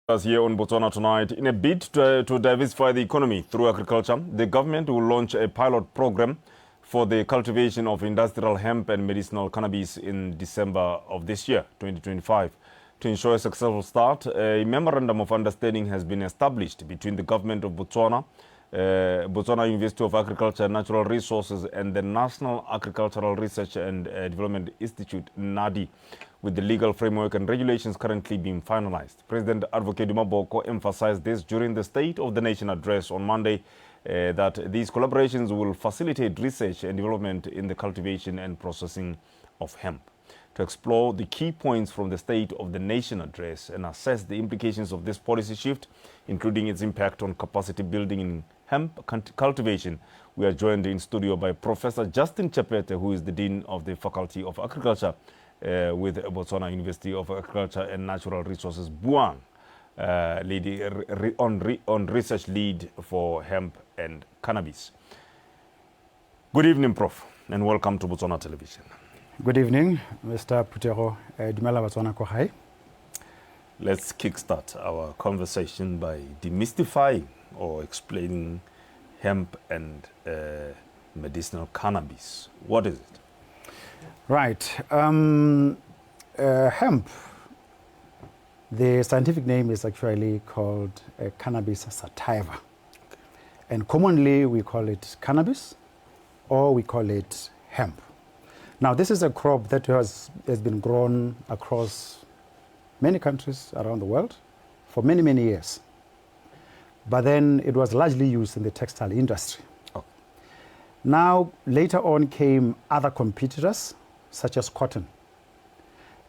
Us here on Botswana Tonight. In a bid to diversify the economy through agriculture, the government will launch a pilot program for the cultivation of industrial hemp and medicinal cannabis in December of this year, 2025. To ensure a successful start, a Memorandum of Understanding has been established between the government of Botswana, Botswana University of Agriculture and Natural Resources, and the National Agricultural Research and Development Institute, NADI, with the legal framework and regulations currently being finalized. President Advocate Duma Boko emphasized this during the State of the Nation address on Monday, that these collaborations will facilitate research and development in the cultivation and processing of hemp. To explore the key points from the State of the Nation address and assess the implications of this policy shift, including its impact on capacity building in hemp cultivation, we are joined in studio by Professor Justin Chapete, who is the Dean of the Faculty of Agriculture with Botswana University of Agriculture and Natural Resources, Buang, on research lead for hemp and cannabis. Good evening, Prof, and welcome to Botswana Television. Good evening, Mr. Putero Dumela Botswana Kohai. Let's kickstart our conversation by demystifying or explaining hemp and medicinal cannabis. What is it? Right. Hemp, the scientific name is actually called cannabis sativa. Okay. And commonly we call it cannabis or we call it hemp. Now, this is a crop that has been grown across many countries around the world for many, many years. But then it was largely used in the textile industry. Oh. Now, later on came other competitors, such as cotton.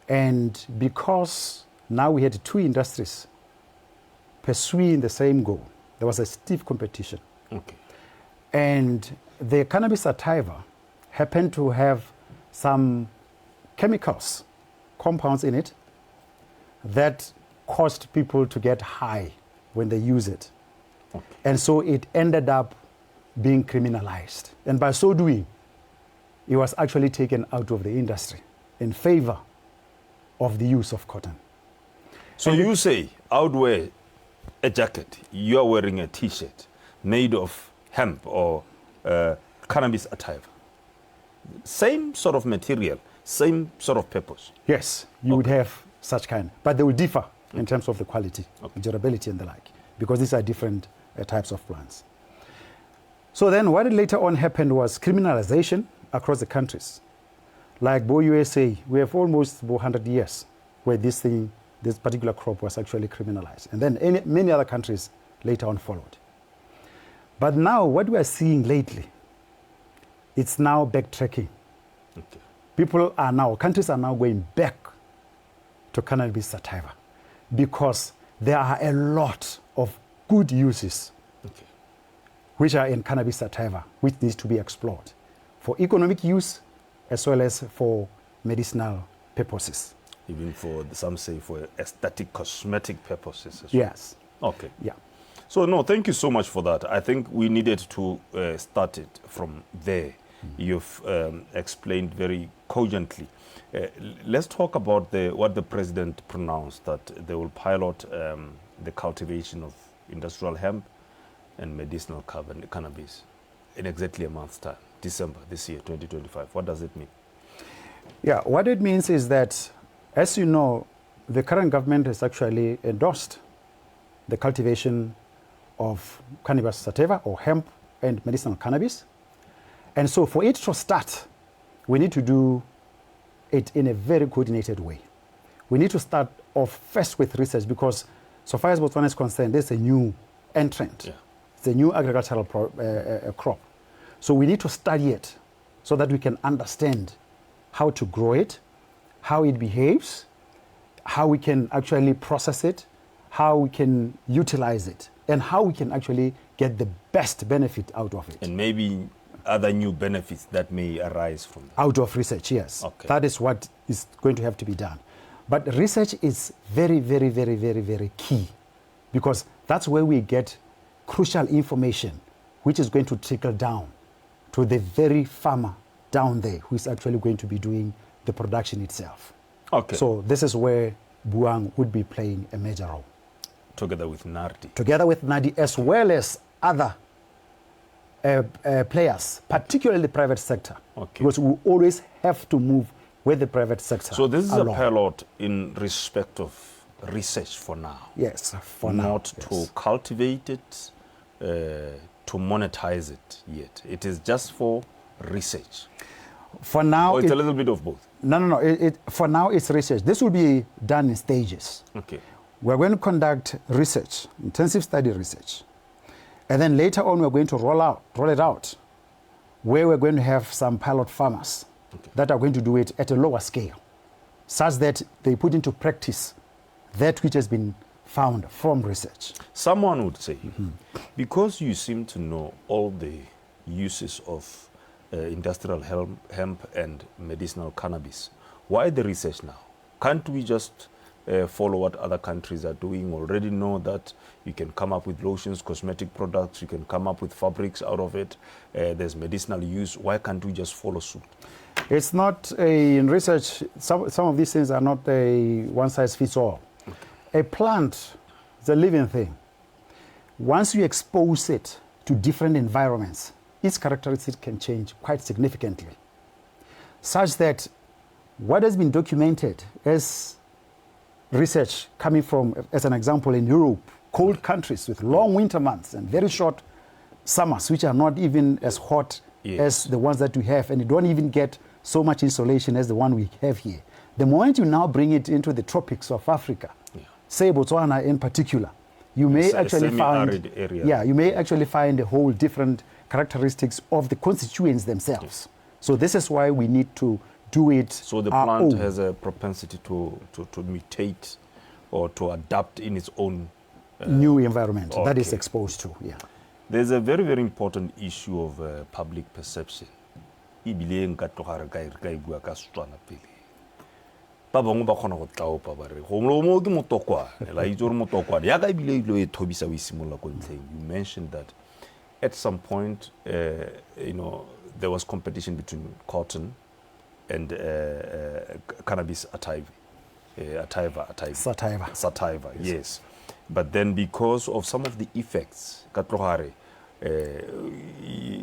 And because now we had two industries pursuing the same goal, there was a stiff competition. Okay. And the cannabis sativa happened to have some chemicals, compounds in it, that caused people to get high when they use it. Okay. And so it ended up being criminalized. And by so doing, it was actually taken out of the industry in favor of the use of cotton. So you say, I would wear a jacket, you're wearing a t-shirt made of hemp or cannabis sativa. Same sort of material, same sort of purpose. Yes, you would have such kind, but they will differ in terms of the quality, durability and the like, because these are different types of plants. So then what later on happened was criminalization across the countries. Like Bo USA, we have almost 100 years where this particular crop was actually criminalized. And then many other countries later on followed. But now what we are seeing lately, it's now backtracking. Okay. Countries are now going back to cannabis sativa because there are a lot of good uses which are in cannabis sativa, which needs to be explored for economic use as well as for medicinal purposes. Even for, some say, for aesthetic, cosmetic purposes as well. Yes. Okay. Yeah. So, no, thank you so much for that. I think we needed to start it from there. You've explained very cogently. Let's talk about what the president pronounced, that they will pilot the cultivation of industrial hemp and medicinal cannabis in exactly a month's time, December this year, 2025. What does it mean? Yeah, what it means is that, as you know, the current government has actually endorsed the cultivation of cannabis sativa or hemp and medicinal cannabis. And so for it to start, we need to do it in a very coordinated way. We need to start off first with research because so far as Botswana is concerned, there's a new entrant. Yeah. It's a new agricultural crop. So we need to study it so that we can understand how to grow it, how it behaves, how we can actually process it, how we can utilize it, and how we can actually get the best benefit out of it. And maybe other new benefits that may arise from that. Out of research, yes. Okay. That is what is going to have to be done. But research is very, very, very, very, very key because that's where we get crucial information which is going to trickle down to the very farmer down there who is actually going to be doing the production itself. Okay. So this is where Buang would be playing a major role. Together with NARDI. Together with NARDI, as well as other players, particularly the private sector. Okay. Because we always have to move with the private sector. So this is along. a pilot in respect of research for now. Yes, for now. Not to cultivate it, to monetize it yet. It is just for research. For now, or it's a little bit of both. No. For now, it's research. This will be done in stages. Okay. We're going to conduct research, intensive study research. And then later on, we're going to roll it out, where we're going to have some pilot farmers that are going to do it at a lower scale, such that they put into practice that which has been found from research. Someone would say, because you seem to know all the uses of industrial hemp and medicinal cannabis, why the research now? Can't we just follow what other countries are doing? Already know that you can come up with lotions, cosmetic products, you can come up with fabrics out of it. There's medicinal use. Why can't we just follow suit? It's not in research. Some of these things are not a one-size-fits-all. Okay. A plant is a living thing. Once you expose it to different environments, its characteristics can change quite significantly, such that what has been documented as research coming from, as an example, in Europe, cold countries with long winter months and very short summers, which are not even as hot as the ones that we have, and you don't even get so much insolation as the one we have here. The moment you now bring it into the tropics of Africa, say Botswana in particular, you may actually find area. You may actually find a whole different characteristics of the constituents themselves. So this is why we need to do it. So the plant has a propensity to mutate or to adapt in its own new environment that is exposed to. Yeah. There's a very, very important issue of public perception. Ba bangwe ba khona go tlaopa ba re go mo ke motokwane la itse re motokwane ya ka ibile ilo e thobisa o isimolla go ntleng. You mentioned that at some point there was competition between cotton and cannabis sativa, yes. But then because of some of the effects ka tlogare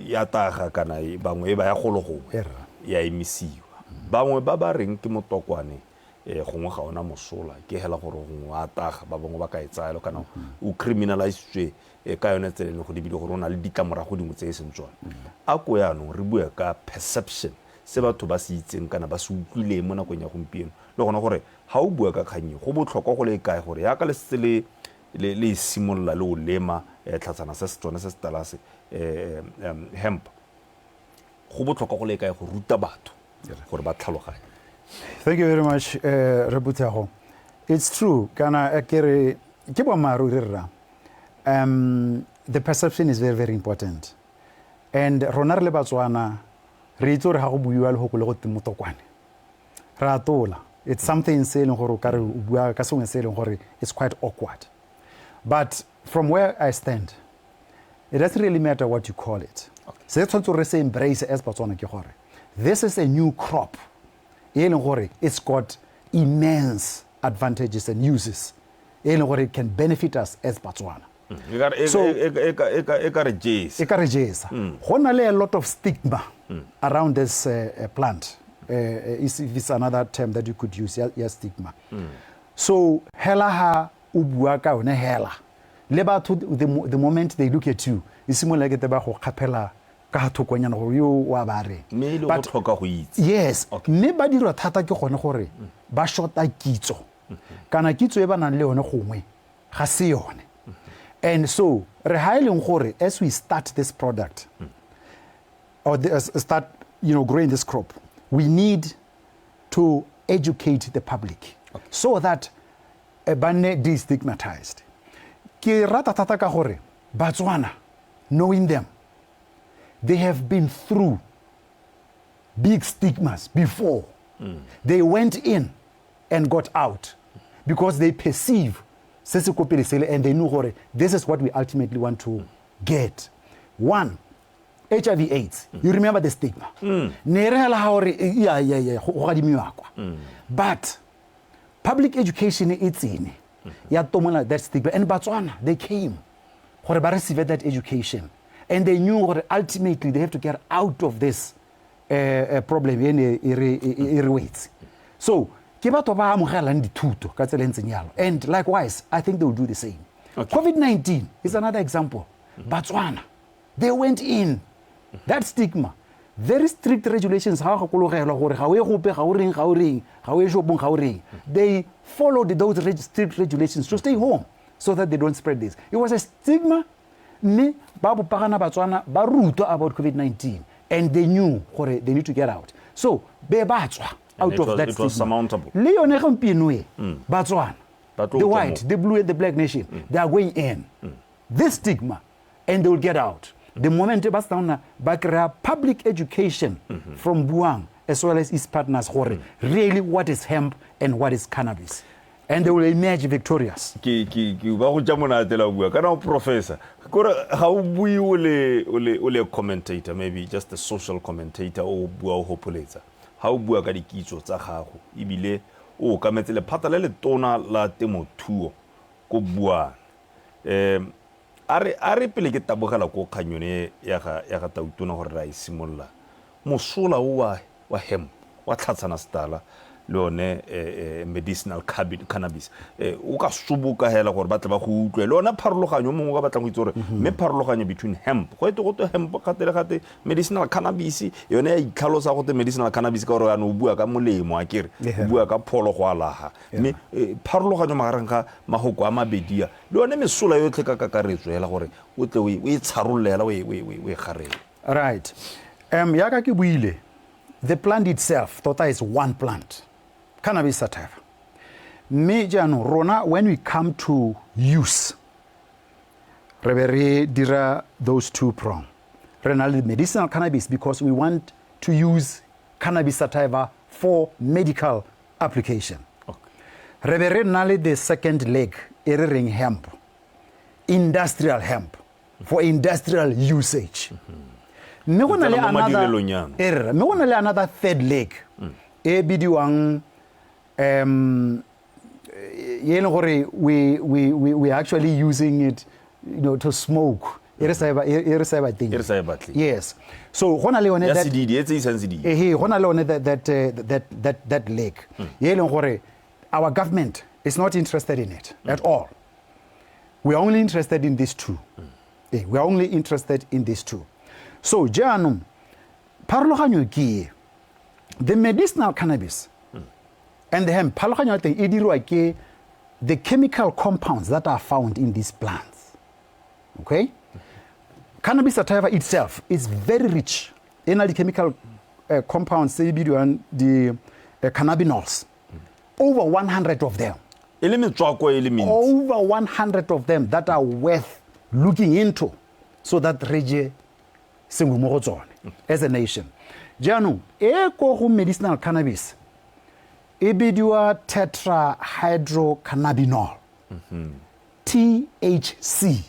ya taga kana bangwe ba ya gologongwe ya emisiwa bangwe ba ba reng ke motokwane gongwe ga ona mosola ke hela gore gongwe a taga ba bangwe ba ka etsaelo kana o criminalized ka yone tseleng go dibile gore ona le ditlamorago dingwe tse e seng tsona a ko yanong re bua ka perception se batho ba se itseng kana ba se utlwile mo nakong ya gompieno le gona gore ha o bua ka kgannye go botlhokwa go le kae gore ya ka le sele le simolla le o lema tlhatsana se se tsone se se talase hemp go botlhokwa go le kae go ruta batho gore ba tlhaloganye. Thank you very much, Rebutago. It's true. The perception is very, very important. And Ronar le Botswana, it's something it's quite awkward. But from where I stand, it doesn't really matter what you call it. So that's what we embrace as Botswana. This is a new crop. It's got immense advantages and uses. It can benefit us as Botswana. So, a lot of stigma around this plant. It's another term that you could use, yes, stigma. So, hela ubuaka one hela. The moment they look at you, it's more like the baho kapela. But yes, nobody ratata ke gone gore ba shota kitso. Kana kitso e ba nang le yone gongwe ga se yone. And so, re haileng gore as we start this product or start growing this crop, we need to educate the public so that bane destigmatized. Ke rata tata ka gore Botswana, knowing them, they have been through big stigmas before. They went in and got out because they perceive and they knew this is what we ultimately want to get. One, HIV/AIDS. You remember the stigma. But public education it's in. ya tomola that stigma. And Botswana, they came gore ba receive that education, and they knew gore ultimately they have to get out of this problem e waits. So ke batho ba amogelang dithuto ka tsela ntseng yalo, and likewise I think they will do the same. Okay. COVID-19 is another example. Botswana, they went in that stigma, very strict regulations. They followed those strict regulations to stay home so that they don't spread this. It was a stigma. Me babu pagana Botswana ba ruto about COVID-19, and they knew they need to get out. So be batswa out of that stigma. It was surmountable. Botswana, the white, the blue, and the black nation, they are going in. This stigma, and they will get out. The moment they have public education from Buang as well as its partners, really what is hemp and what is cannabis. And they will emerge victorious. Professor, how do you commentator, maybe just a social commentator or populator? How do you ibile o kametele patalele tona la temothuo ko bua are pele ke tabogela ko kganyone ya ga tautona gore ra isimolla mosola wa hemp wa tlhatsana stala le one medicinal cannabis o ka subuka hela gore batla ba go utlwe le ona pharologanyo mongwe ga batla go itse gore me pharologanyo between hemp go ete go to hemp gate medicinal cannabis yone ya itlhalosa go te medicinal cannabis ka gore ano bua ka molemo a kere bua ka pholo go alaga me pharologanyo magareng ga magoko a mabedia le one mesola yotlhe ka kakaretso hela gore o tle o e tsharollela we garela. Right. Yaka ke buile, the plant itself tota is one plant, cannabis sativa. Rona, when we come to use, re dira those two prong. Renal medicinal cannabis because we want to use cannabis sativa for medical application. Okay. Re the second leg, ring hemp, industrial hemp, for industrial usage. Me go na le another third leg e bidiwang we actually using it, to smoke. Yes. So gona le one that leg our government is not interested in it at all. We are only interested in these two. We are only interested in these two. So, Janum, parlohanyo ki, the medicinal cannabis and the hemp, parlohanyo te idiru ke the chemical compounds that are found in these plants. Okay? Cannabis sativa itself is very rich in the chemical compounds, say the cannabinoids. Over 100 of them. Over 100 of them that are worth looking into, so that reje as a nation. Janu, medicinal cannabis, ebidua tetrahydrocannabinol, THC,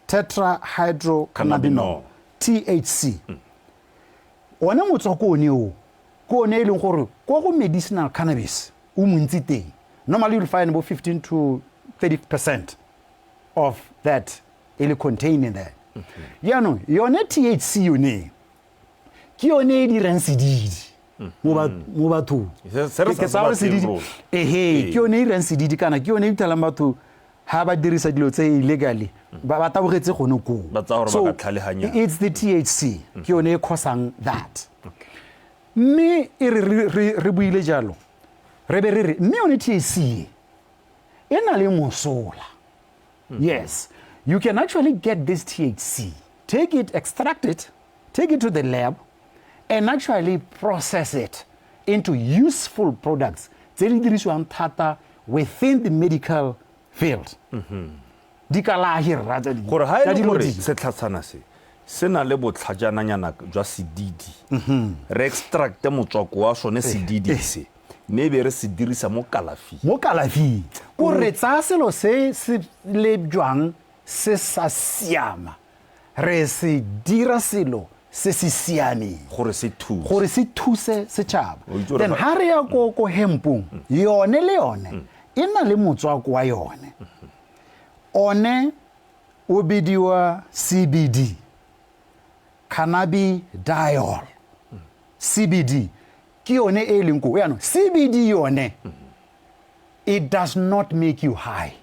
tetrahydrocannabinol, THC. Wana motsoko ni o, ko ne ile gore ko medicinal cannabis normally you'll find about 15 to 30% of that is contained in there. Yano, yone THC yone, ki yone di ransididi, mubatu. Ki yone ransididi kana, ki yone talambatu, haba dirisa dilo tse illegally. Ba tabogetse gono ko. So it's the THC, ki yone causing that. Me re buile jalo. Me on THC, enale mosola. Yes, you can actually get this THC, take it, extract it, take it to the lab, and actually process it into useful products within the medical field. Sena le botlhajananyana jwa sididi re extract motswako wa sone sididi se maybe re se dirisa mo kalafi o re tsa selo se le jwang se sa siama re se dira selo se se siame gore se thuse setšhaba. Then ha re ya ko hempung yone le yone ena le motswako wa yone one o bidiwa CBD cannabidiol CBD ke yone e leng ko yana CBD yone it does not make you high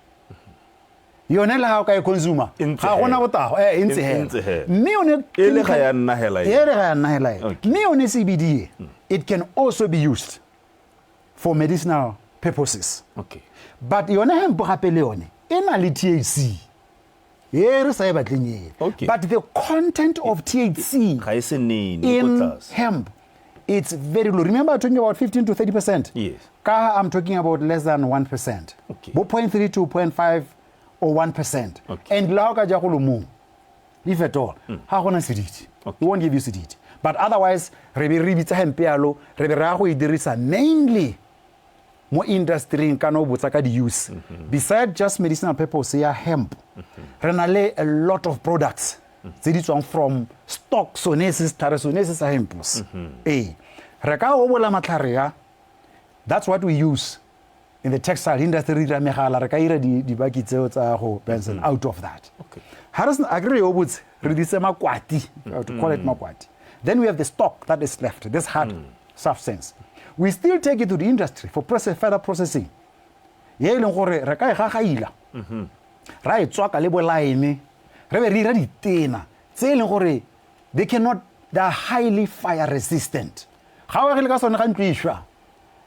yone la ha ka e consumer ga gona botago ntse he mme yone e le ga ya nna hela mme yone CBD it can also be used for medicinal purposes. Okay. But yone hemp gape le yone ena le THC. Re sa e batleng okay. But the content of THC in hemp it's very low. Remember I'm talking about 15 to 30%? Yes. I'm talking about less than 1%. Okay. 0.3 to 0.5 or 1%. Okay. And la ka ja go lo mo. If at all, ha gona sediti. We won't give you sediti. But otherwise, re be re bitsa hemp yalo, re be ra go e dirisa mainly mo industry ka no botsa ka di use. Besides just medicinal purpose ya hemp, re na le a lot of products tse di tswang from stock sonesis tarasonesis hempus. Re ka o bola matlhare ya, that's what we use in the textile industry. Ra megala re ka ira di baki tseo tsa go Benson out of that. Okay. Harrison agree o botse re di sema kwati, to call it makwati. Then we have the stock that is left, this hard substance. We still take it to the industry for further processing. Ye leng gore re ka e gagaila. Ra e tswaka le bolaene. Re be re ira ditena tse leng gore they are highly fire resistant. Ga o re le ka sone ga ntwishwa.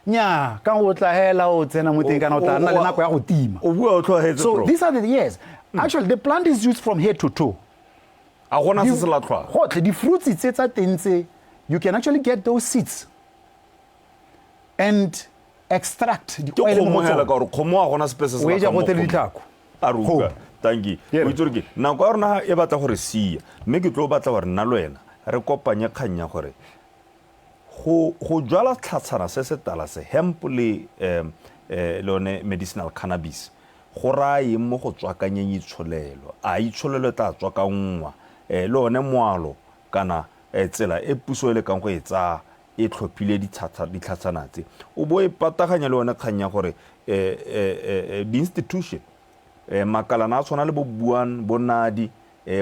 Nya ka go tla hela o tsena mo teng kana o tla nna le nako ya go tima. So these are the years. Actually the plant is used from head to toe. The fruits you can actually get those seeds and extract the oil. Thank you. Na go rona e batla gore sia mme ke tlo batla gore nna lo ena re kopanya khanya gore go jwala tlhatsana se se tala se hemp le lone medicinal cannabis go rae mo go tswakanyeng itsholelo a itsholelo tla tswa ka nngwa le one moalo kana tsela e puso le kang go etsa e tlhophile ditlhatsana tse o bo e pataganya le one khanya gore the institution makala na tsona le bo buan bonadi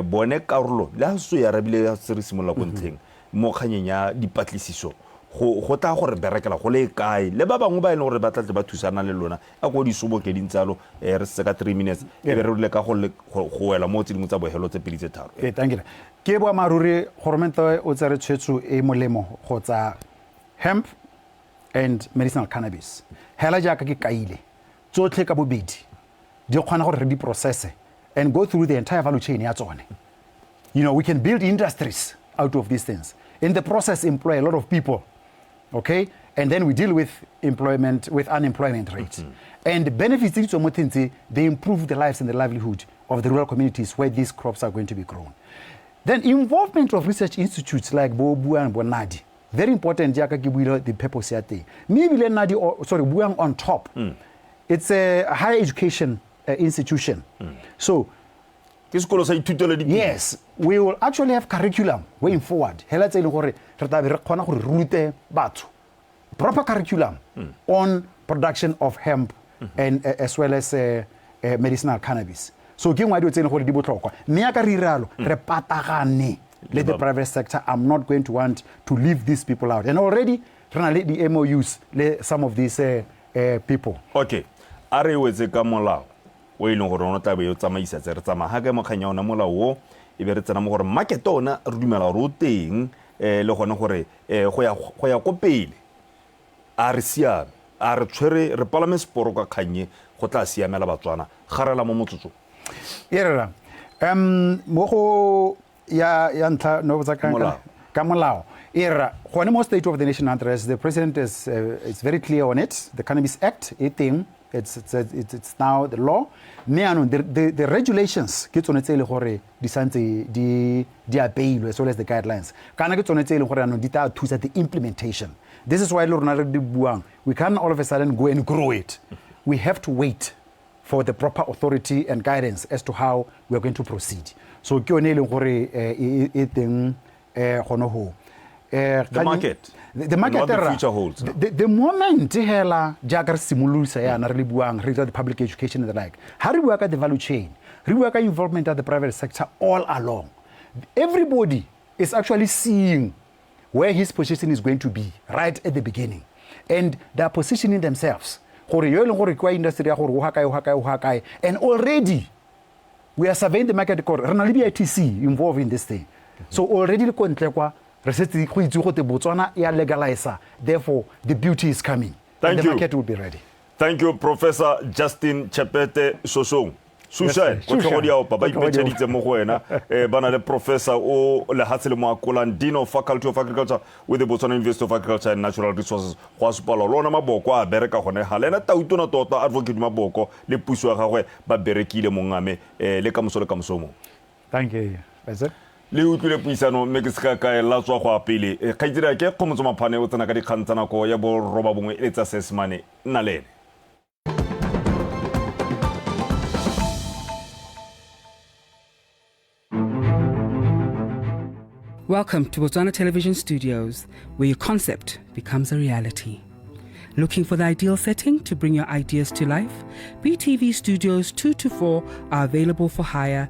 bone karolo la so ya rabile ya serisimola go ntleng mo khanyeng ya dipatlisiso go tla gore berekela go le kae le ba bangwe ba ile gore ba tla ba thusana le lona a go di sobo ke dintsalo re se ka 3 minutes e be re le ka go wela mo tsedimo tsa bohelo tse pedi tse tharo thank you ke bo maruri goromento o tsere tshwetso e molemo go tsa hemp and medicinal cannabis hela jaaka ke kaile tsotlhe ka bobedi di kgona gore re di process and go through the entire value chain ya tsone. You know, we can build industries out of these things. In the process, employ a lot of people, okay? And then we deal with unemployment rates. And the benefits, they improve the lives and the livelihood of the rural communities where these crops are going to be grown. Then involvement of research institutes like Bobu and Bonadi, very important, the purpose here. Maybe Buang on top. It's a higher education institution. So, yes, we will actually have curriculum going forward. Proper curriculum on production of hemp and as well as medicinal cannabis. So, let the private sector. I'm not going to want to leave these people out. And already, the MOUs, some of these people. Okay. Are wetse ka molao o ile gore ona tabe yo tsamaisa tse re tsama ha ke mo khanya ona molao wo e be re tsena mo gore market ona re dumela go teng le gone gore go ya go pele a re siame a re tshwere re palame sporo ka khanye go tla siamela Batswana garela mo motsotso yerela mo go ya ntla no botsa ka molao era gone mo state of the nation address the president is very clear on it. The Cannabis Act it's now the law. The regulations ke tsone tse le gore di santse di apeilwe as well as the guidelines kana ke tsone tse le gore di ta thusa the implementation. This is why we can't all of a sudden go and grow it. We have to wait for the proper authority and guidance as to how we are going to proceed. So ke yone le gore e teng gono ho The market. The market. And what the future holds. The moment hela jagar simulusa ya na re buang re the public education and the like. How do we work at the value chain? We work at involvement at the private sector all along. Everybody is actually seeing where his position is going to be right at the beginning, and they are positioning themselves. And already we are surveying the market. ITC involved in this thing. So already Botswana legalize. Therefore, the beauty is coming. Thank you. The market will be ready. Thank you, Professor Justin Chepete Sosong. Susha, Bana the professor o le hatsele mo akolang Dean of Faculty of Agriculture with the Botswana University of Agriculture and Natural Resources. Go supala lona maboko a bereka gone ha lena tautona tota Advocate Duma Boko le puso ya gagwe ba berekile mongame le ka mosole ka mosomo. Thank you. That's it. Le utlwile puisano mme ke seka ka la tswa go apele ga itse ke khomotso maphane o tsena ka dikgantsana ko ya bo roba bongwe e tsa sesmane nna lene. Welcome to Botswana Television Studios, where your concept becomes a reality. Looking for the ideal setting to bring your ideas to life? BTV Studios 2 to 4 are available for hire.